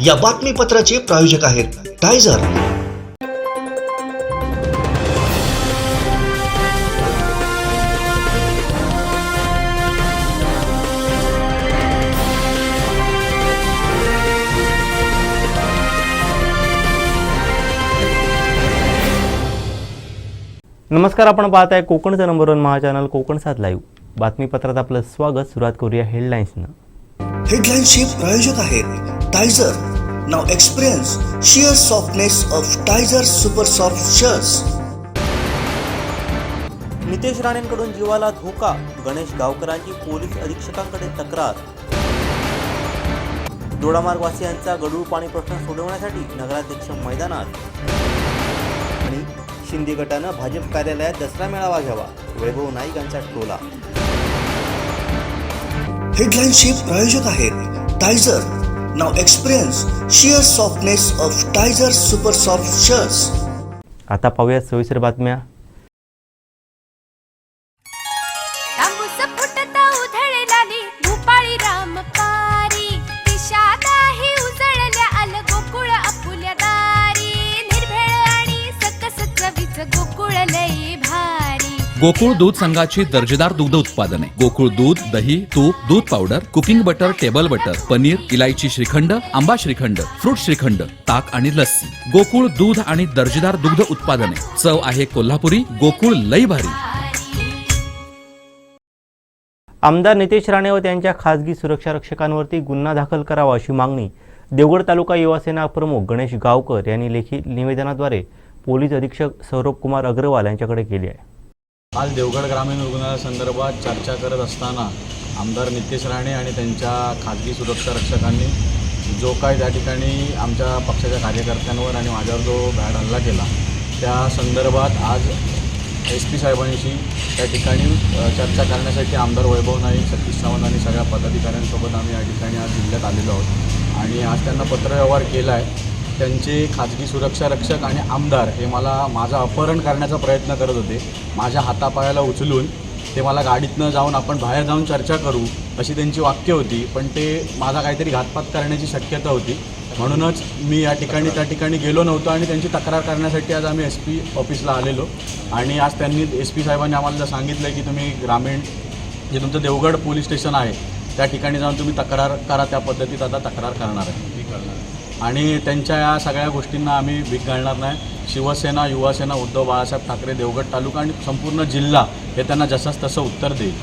या बातमीपत्राचे प्रायोजक आहेत टायझर। नमस्कार, आपण पाहत आहे कोकणचं नंबर 1 महा चॅनल कोकणसाद लाईव्ह। बातमीपत्रात आपलं स्वागत। सुरुवात करूया हेडलाईन्सनं। हेडलाईन्सचे प्रायोजक आहेत Tyzer. Now experience sheer softness of Tyzer super soft shirts. Nitesh राणेंकडून जीवाला धोका, गणेश गावकरांची पोलीस अधीक्षकांकडे तक्रार। दोडामार्गवासियांचा गढूळ पाणी प्रश्न सोडवण्यासाठी नगराध्यक्ष मैदानात। आणि शिंदे गटानं भाजप कार्यालयात दसरा मेळावा घ्यावा, वैभव नाईक यांचा टोला। हेडलाईन्सचे प्रायोजक आहेत Tyzer. Now experience sheer softness of Tyzer super soft shirts. आता पाहूया सविस्तर बातम्या। गोकुळ दूध संघाची दर्जेदार दुग्ध उत्पादने, गोकुळ दूध, दही, तूप, दूध powder, cooking butter, table butter, paneer, इलायची श्रीखंड, आंबा श्रीखंड, फ्रूट श्रीखंड, ताक आणि लस्सी। गोकुळ दूध आणि दर्जेदार दुग्ध उत्पादने, चव आहे कोल्हापुरी, गोकुळ लई भारी। आमदार नितेश राणे व त्यांच्या खासगी सुरक्षा रक्षकांवरती गुन्हा दाखल करावा अशी मागणी देवगड तालुका युवा सेना प्रमुख गणेश गावकर यांनी लेखी निवेदनाद्वारे पोलीस अधीक्षक सौरभ कुमार अग्रवाल यांच्याकडे केली आहे। काल देवगड ग्रामीण रुग्णालयासंदर्भात चर्चा करत असताना आमदार नितेश राणे आणि त्यांच्या खाजगी सुरक्षा रक्षकांनी जो काय त्या ठिकाणी आमच्या पक्षाच्या कार्यकर्त्यांवर आणि माझ्यावर जो भ्याड हल्ला केला, त्या संदर्भात आज SP साहेबांशी त्या ठिकाणी चर्चा करण्यासाठी आमदार वैभव नाईक, सतीश सावंत आणि सगळ्या पदाधिकाऱ्यांसोबत आम्ही या ठिकाणी आज जिल्ह्यात आलेलो आहोत। आणि आज त्यांना पत्रव्यवहार केला आहे। त्यांचे खाजगी सुरक्षा रक्षक आणि आमदार हे माझं अपहरण करण्याचा प्रयत्न करत होते। माझ्या हातापायाला उचलून ते मला गाडीतनं जाऊन आपण बाहेर जाऊन चर्चा करू अशी त्यांची वाक्य होती, पण ते माझा काहीतरी घातपात करण्याची शक्यता होती। म्हणूनच मी त्या ठिकाणी गेलो नव्हतो आणि त्यांची तक्रार करण्यासाठी आज आम्ही SP ऑफिसला आलेलो। आणि आज त्यांनी SP साहेबांनी आम्हाला सांगितलं की तुम्ही ग्रामीण जे तुमचं देवगड पोलीस स्टेशन आहे त्या ठिकाणी जाऊन तुम्ही तक्रार करा, त्या पद्धतीत आता तक्रार करणार आहे आणि त्यांच्या या सगळ्या गोष्टींना आम्ही भीक घालणार नाही। शिवसेना, युवासेना, उद्धव बाळासाहेब ठाकरे, देवगड तालुका आणि संपूर्ण जिल्हा हे त्यांना जसंच तसं उत्तर देईल।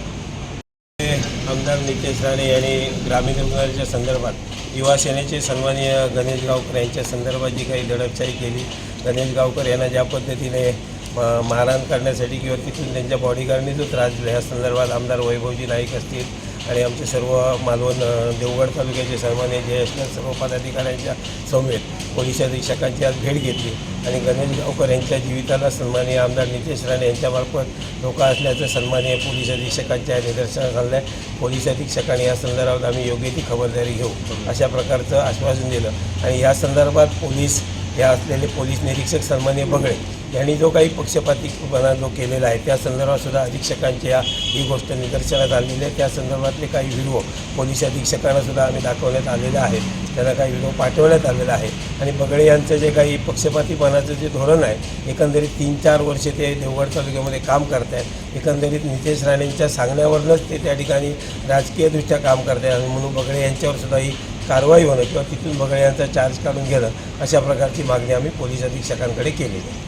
आमदार नितेश राणे यांनी ग्रामीण रुग्णालयाच्या संदर्भात युवासेनेचे सन्माननीय गणेश गावकर यांच्या संदर्भात जी काही दडपशाही केली, गणेश गावकर यांना ज्या पद्धतीने मारहाण करण्यासाठी किंवा तिथून त्यांच्या बॉडीगार्डने जो त्रास दिला, या संदर्भात आमदार वैभवजी नाईक असतील आणि आमचे सर्व मालवण देवगड तालुक्याचे सन्माननीय ज्येष्ठ सर्व पदाधिकाऱ्यांच्या समेत पोलीस अधीक्षकांची आज भेट घेतली आणि गणेश गावकर यांच्या जीविताला सन्माननीय आमदार नितेश राणे यांच्यामार्फत धोका असल्याचं सन्माननीय पोलीस अधीक्षकांच्या निदर्शनास आणलं आहे। पोलीस अधीक्षकांनी या संदर्भात आम्ही योग्य ती खबरदारी घेऊ अशा प्रकारचं आश्वासन दिलं आणि या संदर्भात पोलीस या असलेले पोलीस निरीक्षक सन्माननीय बगळे यांनी जो काही पक्षपातीपणा जो केलेला आहे त्या संदर्भात सुद्धा अधीक्षकांच्या ही गोष्ट निदर्शनास आलेली आहे। त्या संदर्भातले काही व्हिडिओ पोलीस अधीक्षकांना सुद्धा आम्ही दाखवण्यात आलेले आहेत, त्यांना काही व्हिडिओ पाठवण्यात आलेला आहे। आणि बगळे यांचं जे काही पक्षपातीपणाचं जे धोरण आहे, एकंदरीत 3-4 वर्षे ते देवगड तालुक्यामध्ये काम करत आहेत। एकंदरीत नितेश राणेंच्या सांगण्यावरूनच ते त्या ठिकाणी राजकीयदृष्ट्या काम करत आहेत आणि म्हणून बगळे यांच्यावर सुद्धा ही कारवाई होणं किंवा तिथून बगळे यांचा चार्ज काढून घेणं अशा प्रकारची मागणी आम्ही पोलीस अधीक्षकांकडे केली आहे।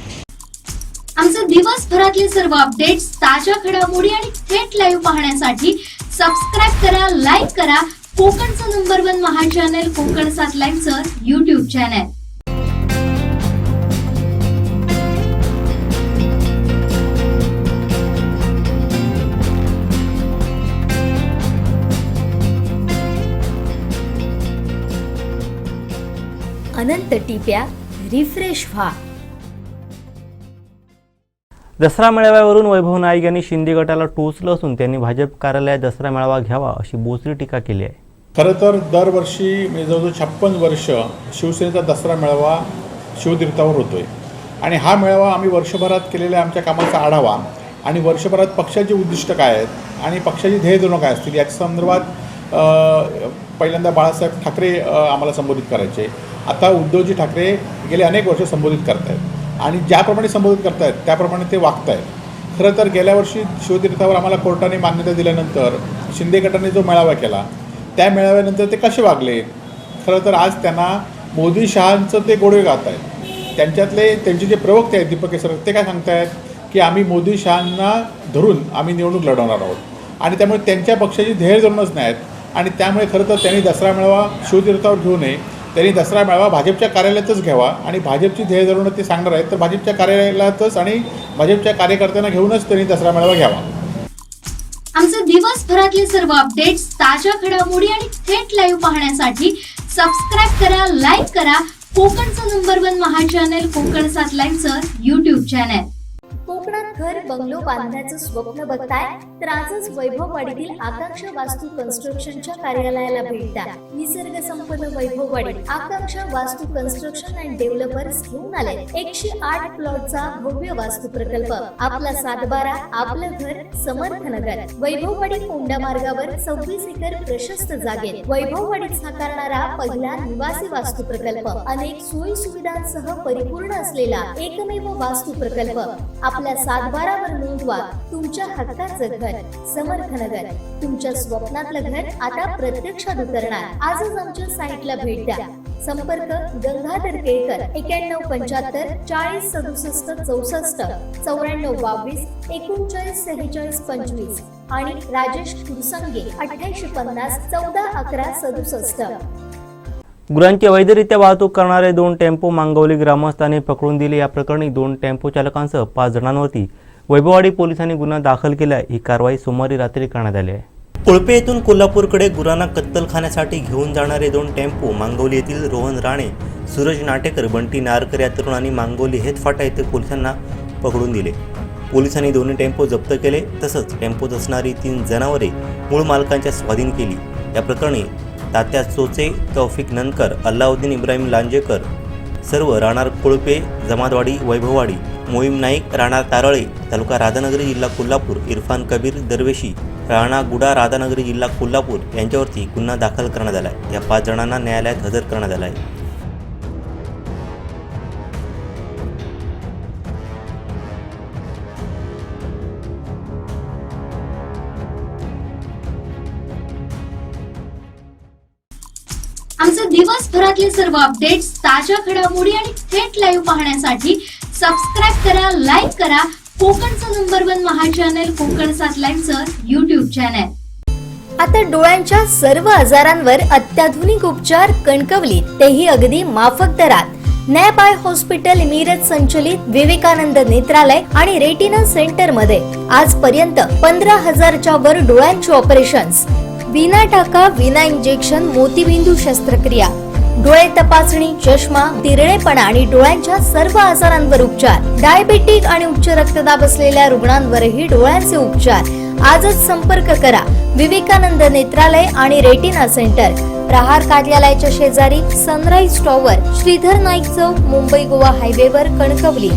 आमचे दिवसभरातले सर्व अपडेट्स, ताज्या घडामोडी आणि थेट लाईव्ह पाहण्यासाठी सबस्क्राइब करा, लाईक करा कोकणचं नंबर 1 महा चॅनल कोकणसाद लाईव्हचं YouTube चॅनल। अनंत टिप्या रिफ्रेश व्हा। दसरा मेळाव्यावरून वैभव नाईक यांनी शिंदे गटाला टोचलं असून त्यांनी भाजप कार्यालयात दसरा मेळावा घ्यावा अशी बोचरी टीका केली आहे। खरं तर दरवर्षी जवळजवळ 56 वर्ष शिवसेनेचा दसरा मेळावा शिवतीर्थावर होतोय आणि हा मेळावा आम्ही वर्षभरात केलेल्या आमच्या कामाचा आढावा आणि वर्षभरात पक्षाची उद्दिष्ट काय आहेत आणि पक्षाची ध्येयधोरणं काय असतील याच्या संदर्भात पहिल्यांदा बाळासाहेब ठाकरे आम्हाला संबोधित करायचे. आता उद्धवजी ठाकरे गेले अनेक वर्ष संबोधित करत आहेत आणि ज्याप्रमाणे संबोधित करत आहेत त्याप्रमाणे ते वागत आहेत. खरं तर गेल्या वर्षी शिवतीर्थावर आम्हाला कोर्टाने मान्यता दिल्यानंतर शिंदे गटाने जो मेळावा केला त्या मेळाव्यानंतर ते कसे वागले. खरं तर आज त्यांना मोदी शहांचं ते गोडवे गात आहेत. त्यांचे जे प्रवक्ते आहेत दीपक केसरकर ते काय सांगत आहेत की आम्ही मोदी शहांना धरून आम्ही निवडणूक लढवणार आहोत आणि त्यामुळे त्यांच्या पक्षाची ध्येय धरूनच नाहीत. आणि त्यामुळे खरं तर त्यांनी दसरा मेळावा शिवतीर्थावर घेऊ नये. त्यांनी दसरा मेळावा भाजपच्या कार्यालयातच घ्यावा आणि भाजपची ध्येय धरून ते सांगणार आहेत तर भाजपच्या कार्यालयातच आणि भाजपच्या कार्यकर्त्यांना घेऊनच त्यांनी दसरा मेळावा घ्यावा. आमचे दिवसभरातले सर्व अपडेट्स, ताज्या घडामोडी आणि थेट लाईव्ह पाहण्यासाठी सबस्क्राईब करा, लाईक करा कोकणचं नंबर 1 महा चॅनल कोकणसाद लाईव्हचं YouTube चॅनल. कोकणात घर बंगलो बांधण्याचं स्वप्न बघताय तर आजच वैभववाडीतील आकांक्षा वास्तू कन्स्ट्रक्शनच्या कार्यालयाला भेट द्या. निसर्ग संपन्न वैभववाडी आकांक्षा वास्तू कन्स्ट्रक्शन अँड डेव्हलपर्स घेऊन आले 108 प्लॉटचा भव्य वास्तू प्रकल्प. आपला 7/12 आपलं घर समर्थनगर. वैभववाडी कोंडा मार्गावर 26 एकर प्रशस्त जागेत वैभववाडीत साकारणारा पहिला निवासी वास्तू प्रकल्प. अनेक सोयी सुविधांसह परिपूर्ण असलेला एकमेव वास्तू प्रकल्प. आपल्या 7/12 वर नोंदवा तुमच्या हक्काचं घर समर्थनगर. तुमच्या स्वप्नातलं घर आता प्रत्यक्षात उतरणार. आजच आमच्या साईटला भेट द्या. संपर्क गंगाधर केळकर 9175 40 67 64 94 22 39 46 25 आणि राजेश कुरसंगे 8850 14 11 67. गुरांची अवैधरित्या वाहतूक करणारे 2 टेम्पो मांगवली ग्रामस्थांनी पकडून दिले. या प्रकरणी 2 टेम्पो चालकांसह 5 जणांवरती वैभववाडी पोलिसांनी गुन्हा दाखल केला. ही कारवाई सोमवारी रात्री करण्यात आली आहे. कोळपे येथून कोल्हापूरकडे गुरांना कत्तलखान्यासाठी घेऊन जाणारे 2 टेम्पो मांगवली येथील रोहन राणे, सूरज नाटेकर, बंटी नारकर या तरुणांनी मांगवली हेतफाटा येथे पोलिसांना पकडून दिले. पोलिसांनी दोन्ही टेम्पो जप्त केले तसंच टेम्पोत असणारी 3 जनावरे मूळ मालकांच्या स्वाधीन केली. या प्रकरणी तात्या चोचे, तौफिक ननकर, अल्लाउद्दीन इब्राहिम लांजेकर सर्व राहणार कोळपे, जमातवाडी, वैभववाडी, मोहीम नाईक राहणार तारळे, तालुका राधानगरी, जिल्हा कोल्हापूर, इरफान कबीर दरवेशी राहणार गुडा, राधानगरी, जिल्हा कोल्हापूर यांच्यावरती गुन्हा दाखल करण्यात आला आहे. या 5 जणांना न्यायालयात हजर करण्यात आला आहे. आमचे दिवसभरातले सर्व अपडेट्स, ताज्या घडामोडी आणि थेट लाईव्ह पाहण्यासाठी सबस्क्राईब करा, लाईक करा कोकणचं नंबर 1 महा चॅनल कोकणसाद लाईव्हचं YouTube चॅनल. आता डोळ्यांच्या सर्व आजारांवर अत्याधुनिक उपचार कणकवलीत, तेही अगदी माफक दरात. नॅप आय हॉस्पिटल मिरज संचलित विवेकानंद नेत्रालय आणि रेटिना सेंटर मध्ये आजपर्यंत 15,000च्या वर डोळ्यांची ऑपरेशन्स, विना टाका, विना इंजेक्शन, मोतीबिंदू शस्त्रक्रिया, डोळे तपासणी, चष्मा, तिरळेपणा आणि डोळ्यांच्या सर्व आजारांवर उपचार. डायबेटिक आणि उच्च रक्तदाब असलेल्या रुग्णांवरही डोळ्यांचे उपचार. आजच संपर्क करा विवेकानंद नेत्रालय आणि रेटिना सेंटर, प्रहार कार्यालयाच्या शेजारी, सनराईज टॉवर, श्रीधर नाईक चौक, मुंबई गोवा हायवेवर, कणकवली.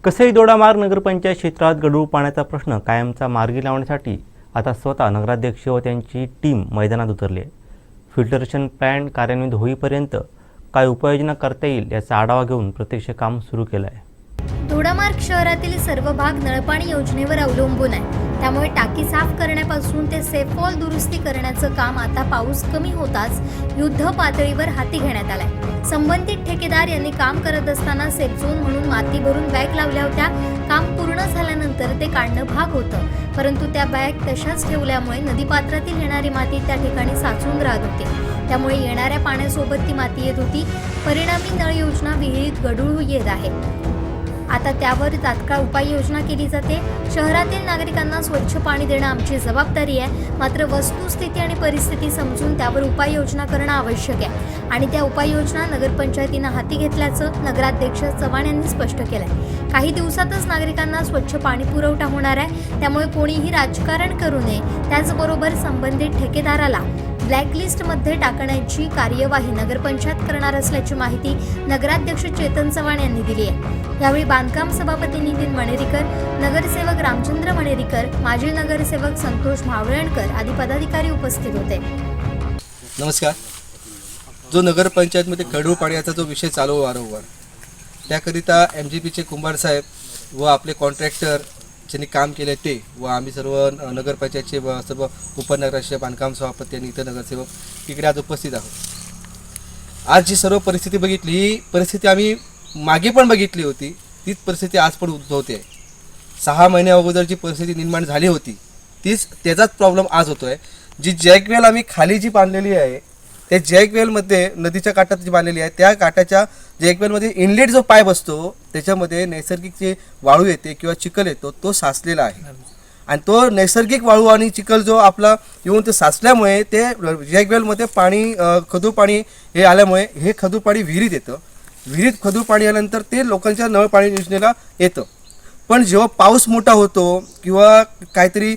कसई दोडामार्ग नगरपंचायत क्षेत्रात गढूळ पाण्याचा प्रश्न कायमचा मार्गी लावण्यासाठी आता स्वतः नगराध्यक्ष व त्यांची टीम मैदानात उतरली आहे. फिल्टरेशन प्लॅन कार्यान्वित होईपर्यंत काय उपाययोजना करता येईल याचा आढावा घेऊन प्रत्यक्ष काम सुरू केलं आहे. दोडामार्ग शहरातील सर्व भाग नळपाणी योजनेवर अवलंबून आहे. त्यामुळे टाकी साफ करण्यापासून ते सेफवॉल दुरुस्ती करण्याचं काम आता पाऊस कमी होताच युद्ध पातळीवर हाती घेण्यात आलंय. संबंधित ठेकेदार यांनी काम करत असताना सेफ झोन म्हणून माती भरून बॅग लावल्या होत्या. काम पूर्ण झाल्यानंतर ते काढणं भाग होतं, परंतु त्या बॅग तशाच ठेवल्यामुळे नदीपात्रातील येणारी माती त्या ठिकाणी साचून राहत होती. त्यामुळे येणाऱ्या पाण्यासोबत ती माती येत होती. परिणामी नळ योजना विहिरीत गढूळ येत आहे. आता त्यावर तात्काळ उपाययोजना केली जाते. शहरातील नागरिकांना स्वच्छ पाणी देणं आमची जबाबदारी आहे, मात्र वस्तुस्थिती आणि परिस्थिती समजून त्यावर उपाययोजना करणं आवश्यक आहे आणि त्या उपाययोजना नगरपंचायतीनं हाती घेतल्याचं नगराध्यक्ष चव्हाण यांनी स्पष्ट केलंय. काही दिवसातच नागरिकांना स्वच्छ पाणी पुरवठा होणार आहे, त्यामुळे कोणीही राजकारण करू नये. त्याचबरोबर संबंधित ठेकेदाराला ब्लॅकलिस्टमध्ये टाकण्याची कार्यवाही नगरपंचायत करणार असल्याची माहिती नगराध्यक्ष चेतन चव्हाण यांनी दिली आहे. यावेळी बांधकाम सभापती नितीन मणेरीकर, नगरसेवक रामचंद्र मणेरीकर, माजी नगरसेवक संतोष मावळणकर आदी पदाधिकारी उपस्थित होते. नमस्कार. जो नगरपंचायतमध्ये खडूळ पाण्याचा जो विषय चालू वारंवार, त्याकरिता MGPचे कुंभार साहेब व आपले कॉन्ट्रॅक्टर ज्यांनी काम केले ते व आम्ही सर्व नगरपंचायतचे सर्व उपनगराध्यक्ष, बांधकाम सभापती आणि इतर नगरसेवक इकडे आज उपस्थित आहोत. आज जी सर्व परिस्थिती बघितली, ही परिस्थिती आम्ही मागे पण बघितली होती, तीच परिस्थिती आज पण उद्भवते आहे. 6 महिन्या अगोदर जी परिस्थिती निर्माण झाली होती त्याचाच प्रॉब्लेम आज होतो आहे. जी जॅकवेल आम्ही खाली जी बांधलेली आहे, त्या जॅकवेलमध्ये नदीच्या काठात जी बांधलेली आहे, त्या काठाच्या जॅकवेलमध्ये इनलेट जो पाईप असतो त्याच्यामध्ये नैसर्गिक जे वाळू येते किंवा चिखल येतो तो साचलेला आहे. आणि तो नैसर्गिक वाळू आणि चिखल जो आपला येऊन ते साचल्यामुळे ते जॅकवेलमध्ये पाणी खदू पाणी हे आल्यामुळे हे खदू पाणी विहिरीत येतं. विहिरीत खदू पाणी आल्यानंतर ते लोकांच्या नळ पाणी योजनेला येतं. पण जेव्हा पाऊस मोठा होतो किंवा काहीतरी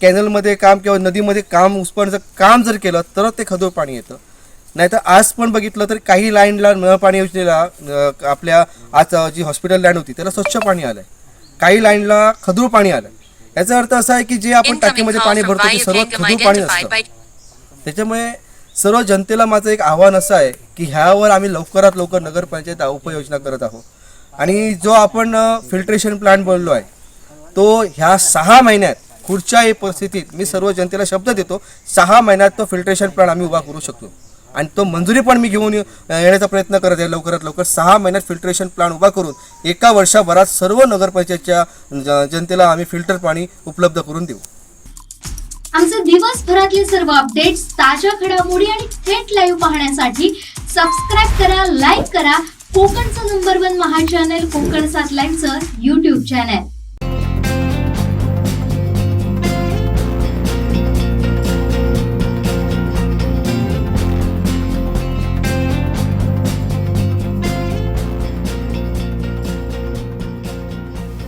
कॅनलमध्ये काम किंवा नदीमध्ये काम उसपण्याचं काम जर केलं तर ते खदूळ पाणी येतं. नाहीतर आज पण बघितलं तर काही लाईनला नळ पाणी योजनेला आपल्या आज जी हॉस्पिटल लँड होती त्याला स्वच्छ पाणी आलं आहे, काही लाईनला खदूळ पाणी आलं. याचा अर्थ असा आहे की जे आपण टाकीमध्ये पाणी भरतो ते सर्व खदूळ पाणी असतं. त्याच्यामुळे सर्व जनतेला माझं एक आव्हान असं आहे की ह्यावर आम्ही लवकरात लवकर नगरपंचायत उपाययोजना करत आहोत. आणि जो आपण फिल्ट्रेशन प्लांट बनलो आहे तो ह्या 6 महिन्यात पुढच्याही परिस्थितीत मी सर्व जनतेला शब्द देतो, 6 महिन्यात तो फिल्ट्रेशन प्लांट आम्ही उभा करू शकतो. आणि तो मंजुरी पण मी घेऊन येण्याचा प्रयत्न करत आहे. लवकरात लवकर 6 महिन्यात फिल्ट्रेशन प्लांट उभा करून 1 वर्षभरात सर्व नगरपंचायतच्या जनतेला आम्ही फिल्टर पाणी उपलब्ध करून देऊ. आमचे दिवसभरातले सर्व अपडेट्स, ताज्या घडामोडी आणि थेट लाईव्ह पाहण्यासाठी सबस्क्राईब करा, लाईक करा कोकणचं नंबर 1 महा चॅनल कोकणसाद लाईव्हचं YouTube चॅनल.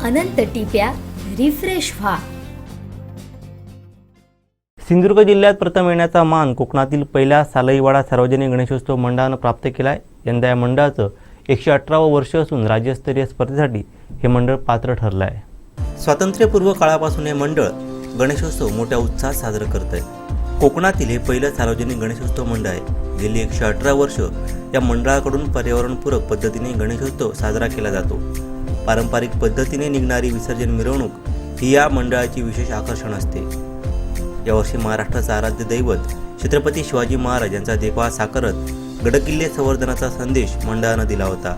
अनंत टिप्या रिफ्रेश व्हा. सिंधुदुर्ग जिल्ह्यात प्रथम येण्याचा मान कोकणातील पहिल्या सालईवाडा सार्वजनिक गणेशोत्सव मंडळानं प्राप्त केला आहे. यंदा या मंडळाचं 118वं वर्ष असून राज्यस्तरीय स्पर्धेसाठी हे मंडळ पात्र ठरलं आहे. स्वातंत्र्यपूर्व काळापासून हे मंडळ गणेशोत्सव मोठ्या उत्साहात साजरं करत आहे. कोकणातील हे पहिलं सार्वजनिक गणेशोत्सव मंडळ आहे. गेली 118 वर्ष या मंडळाकडून पर्यावरणपूरक पद्धतीने गणेशोत्सव साजरा केला जातो. पारंपरिक पद्धतीने निघणारी विसर्जन मिरवणूक ही या मंडळाची विशेष आकर्षण असते. यावर्षी महाराष्ट्राचं आराध्य दैवत छत्रपती शिवाजी महाराज यांचा देखावा साकारत गडकिल्ले संवर्धनाचा संदेश मंडळानं दिला होता.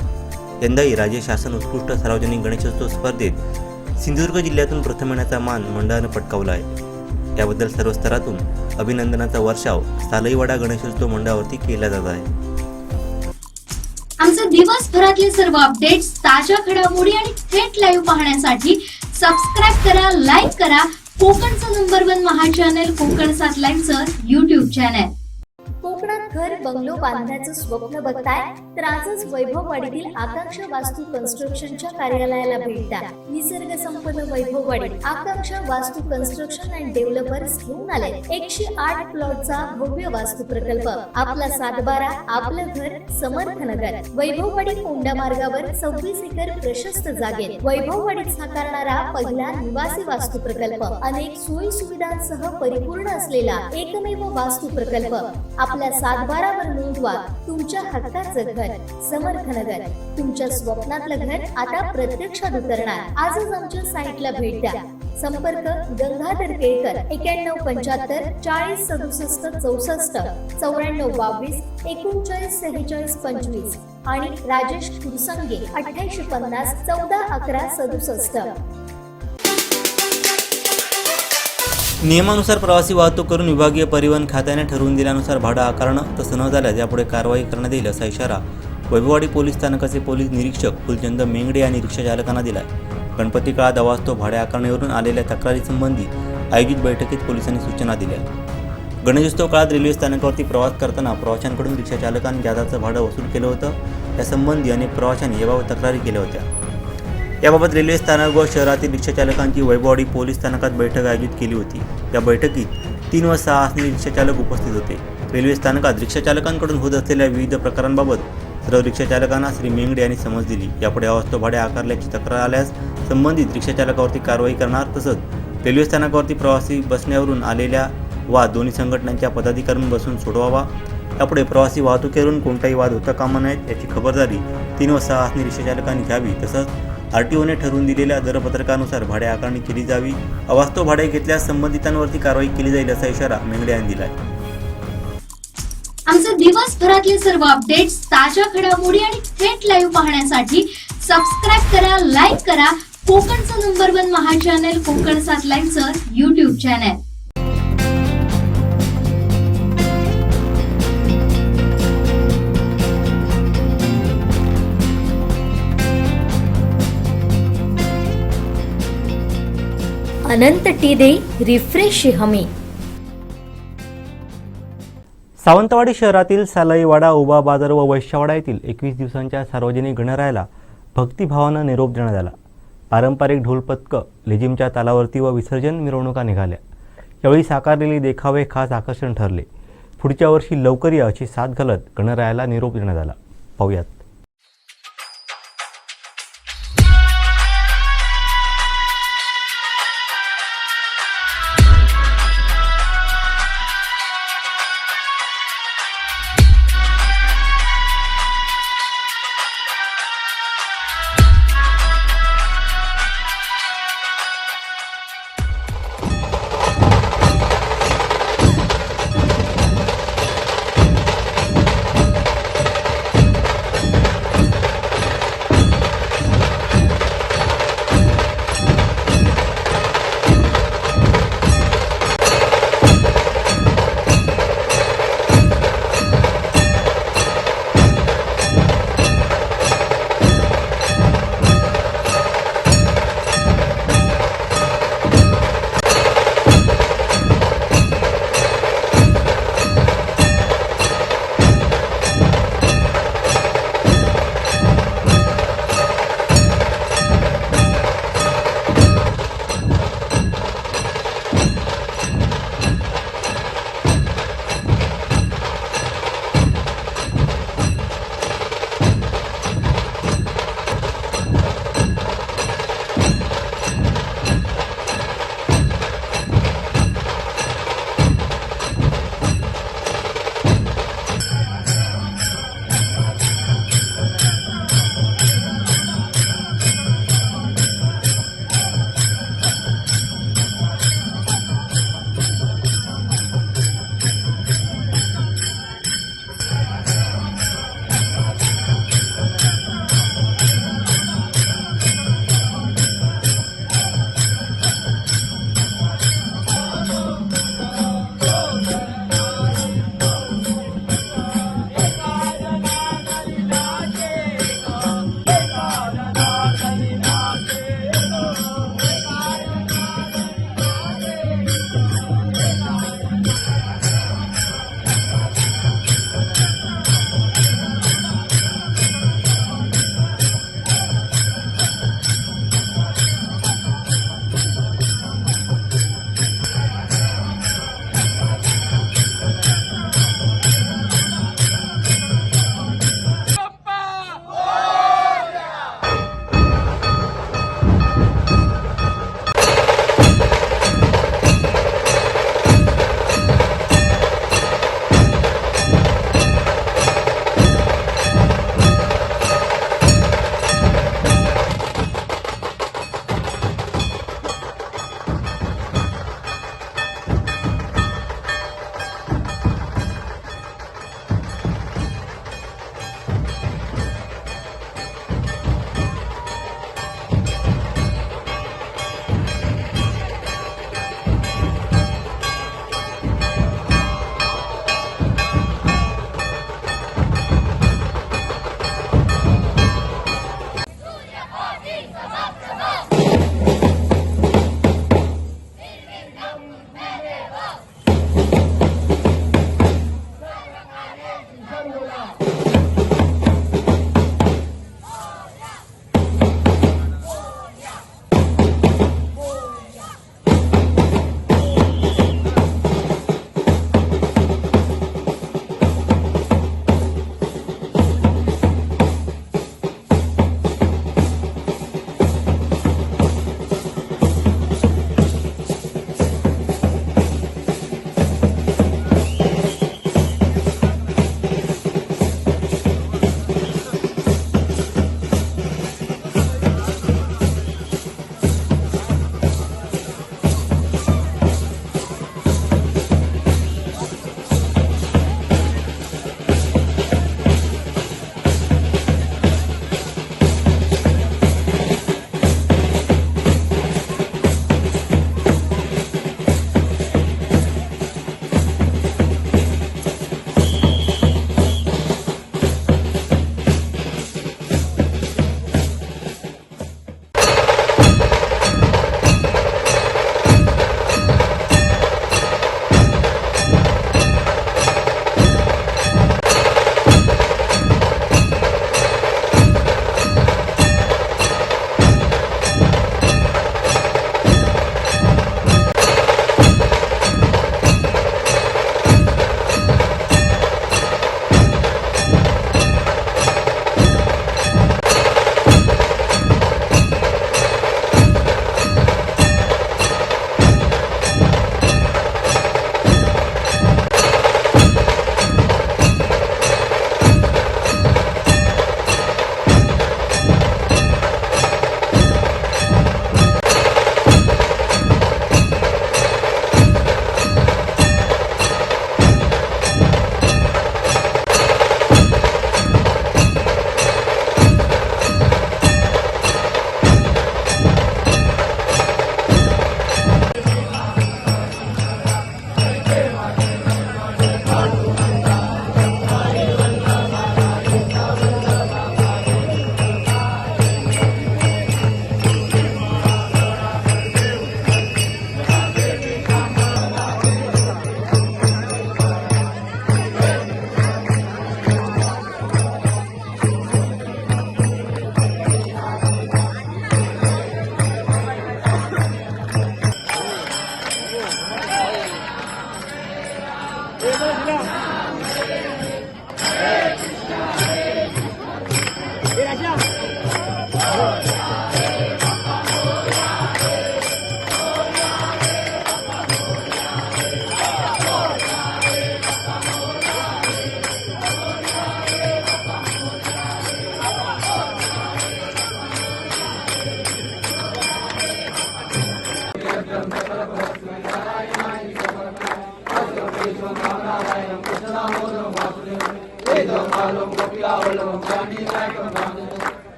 यंदाही राज्य शासन उत्कृष्ट सार्वजनिक गणेशोत्सव स्पर्धेत सिंधुदुर्ग जिल्ह्यातून प्रथम येण्याचा मान मंडळानं पटकावला आहे. याबद्दल सर्व स्तरातून अभिनंदनाचा वर्षाव सालईवाडा गणेशोत्सव मंडळावरती केला जात आहे. आमचे दिवसभरातले सर्व अपडेट्स, ताज्या घडामोडी आणि थेट लाईव्ह पाहण्यासाठी सबस्क्राईब करा, लाईक करा कोकणचं नंबर 1 महा चॅनल कोकणसाद लाईव्हचं YouTube चॅनल. कोकणात घर बंगलो बांधण्याचं स्वप्न बघताय तर आजच वैभववाडीतील आकांक्षा वास्तू कन्स्ट्रक्शनच्या कार्यालयाला भेट द्या. निसर्ग संपन्न वैभववाडीत आकांक्षा वास्तू कन्स्ट्रक्शन अँड डेव्हलपर्स घेऊन आले 108 प्लॉटचा भव्य वास्तू प्रकल्प. आपला 7/12 आपलं घर समर्थनगर. वैभववाडी कोंडा मार्गावर 26 एकर प्रशस्त जागेत वैभववाडीत साकारणारा पहिला निवासी वास्तू प्रकल्प. अनेक सोयी सुविधांसह परिपूर्ण असलेला एकमेव वास्तू प्रकल्प. आपल्या 7/12 वर नोंदवा तुमच्या हक्काचं घर समर्थनगर. तुमच्या स्वप्नातलं घर आता प्रत्यक्षात उतरणार. आजच आमच्या साईटला भेट द्या. संपर्क गंगाधर केळकर 9175 40 67 64 94 22 39 46 25 आणि राजेश कुरसंगे 8850 14 11 67. नियमानुसार प्रवासी वाहतूक करून विभागीय परिवहन खात्याने ठरवून दिल्यानुसार भाडं आकारणं तसं न झाल्यास यापुढे कारवाई करण्यात येईल असा इशारा वैभववाडी पोलीस स्थानकाचे पोलीस निरीक्षक फुलचंद मेंगडे यांनी रिक्षा चालकांना दिला. गणपती काळात अवास्तव भाडे आकारणीवरून आलेल्या तक्रारीसंबंधी आयोजित बैठकीत पोलिसांनी सूचना दिल्या. गणेशोत्सव काळात रेल्वे स्थानकावरती प्रवास करताना प्रवाशांकडून रिक्षा चालकांनी जादाचं भाडं वसूल केलं होतं. यासंबंधी अनेक प्रवाशांनी याबाबत तक्रारी केल्या होत्या. याबाबत रेल्वे स्थानक व शहरातील रिक्षा चालकांची वैभववाडी पोलीस स्थानकात बैठक आयोजित केली होती. या बैठकीत 3 व 6 आसनी रिक्षा चालक उपस्थित होते. रेल्वे स्थानकात रिक्षा चालकांकडून होत असलेल्या विविध प्रकारांबाबत सर्व रिक्षा चालकांना श्री मेंगडे यांनी समज दिली. यापुढे अवास्तव भाडे आकारल्याची तक्रार आल्यास संबंधित रिक्षा चालकावरती कारवाई करणार. तसंच रेल्वे स्थानकावरती प्रवासी बसण्यावरून आलेल्या वाद दोन्ही संघटनांच्या पदाधिकाऱ्यांनी बसून सोडवावा. यापुढे प्रवासी वाहतुकीवरून कोणताही वाद होता कामा नयेत याची खबरदारी 3 व 6 आसनी रिक्षाचालकांनी घ्यावी. तसंच आरटीओने ठरवून दिलेल्या दरपत्रकानुसार भाडे आकारणी केली जावी. अवास्तव भाडे घेतल्यास संबंधितांवरती कारवाई केली जाईल असा इशारा मेंगडे यांनी दिला आहे. आमचे दिवसभरातले सर्व अपडेट्स, ताज्या घडामोडी आणि थेट लाईव्ह पाहण्यासाठी सबस्क्राईब करा, लाईक करा कोकणचं नंबर 1 महा चॅनल कोकणसाद लाईव्हचं YouTube चॅनल. अनंत टी दे रिफ्रेश हमी. सावंतवाडी शहरातील सालईवाडा, उभा बाजार व वैश्यवाडा येथील 21 दिवसांच्या सार्वजनिक गणरायाला भक्तिभावानं निरोप देण्यात आला. पारंपरिक ढोलपथकं, लेझिमच्या तालावरती व विसर्जन मिरवणुका निघाल्या. यावेळी साकारलेले देखावे खास आकर्षण ठरले. पुढच्या वर्षी लवकर या अशी साथ घालत गणरायाला निरोप देण्यात आला. पाहूयात.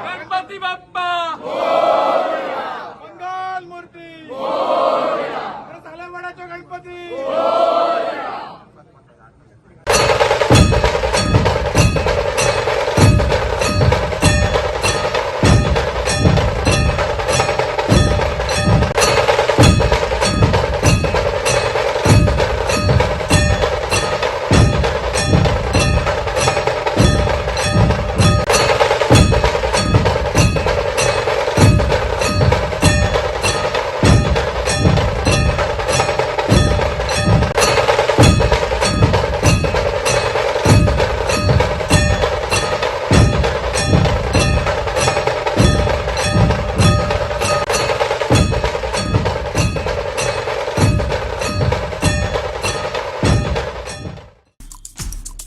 गणपती बाप्पा मंगल मूर्ती सालेवाडाचा गणपती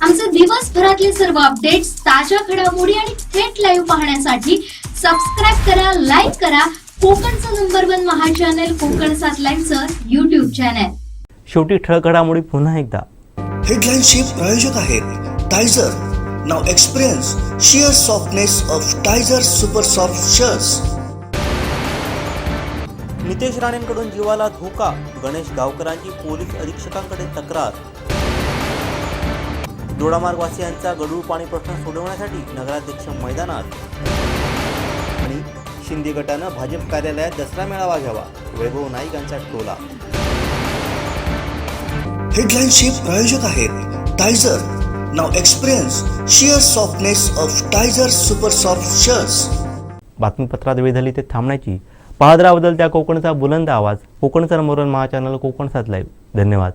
आमचे दिवसभरातले सर्व अपडेट्स, ताज्या घडामोडी आणि थेट लाईव्ह पाहण्यासाठी सबस्क्राईब करा, लाईक करा कोकणचं नंबर 1 महा चॅनल कोकणसात लाईव्हचं YouTube चॅनल. शेवटी ठळक घडामोडी पुन्हा एकदा. हेडलाईन्सचे प्रायोजक आहेत Tyzer. Now experience sheer softness of Tyzer super soft shirts. Nitesh राणेंकडून जीवाला धोका, गणेश गावकरांची पोलीस अधीक्षकांकडे तक्रार. दोडामार्गवासियांचा गढूळ पाणी प्रश्न सोडवण्यासाठी नगराध्यक्ष मैदानात. आणि शिंदे गटानं भाजप कार्यालयात दसरा मेळावा घ्यावा, वैभव नाईक यांचा टोला. हेडलाईन्सचे प्रायोजक आहेत Tyzer. Now experience sheer softness of Tyzer super soft shirts. बातमीपत्रात वेळ झाली ते थांबण्याची. पाहत राहा बदलत्या कोकणचा बुलंद आवाज. कोकणचा नंबर 1 महा चॅनल कोकणसात लाईव्ह. धन्यवाद.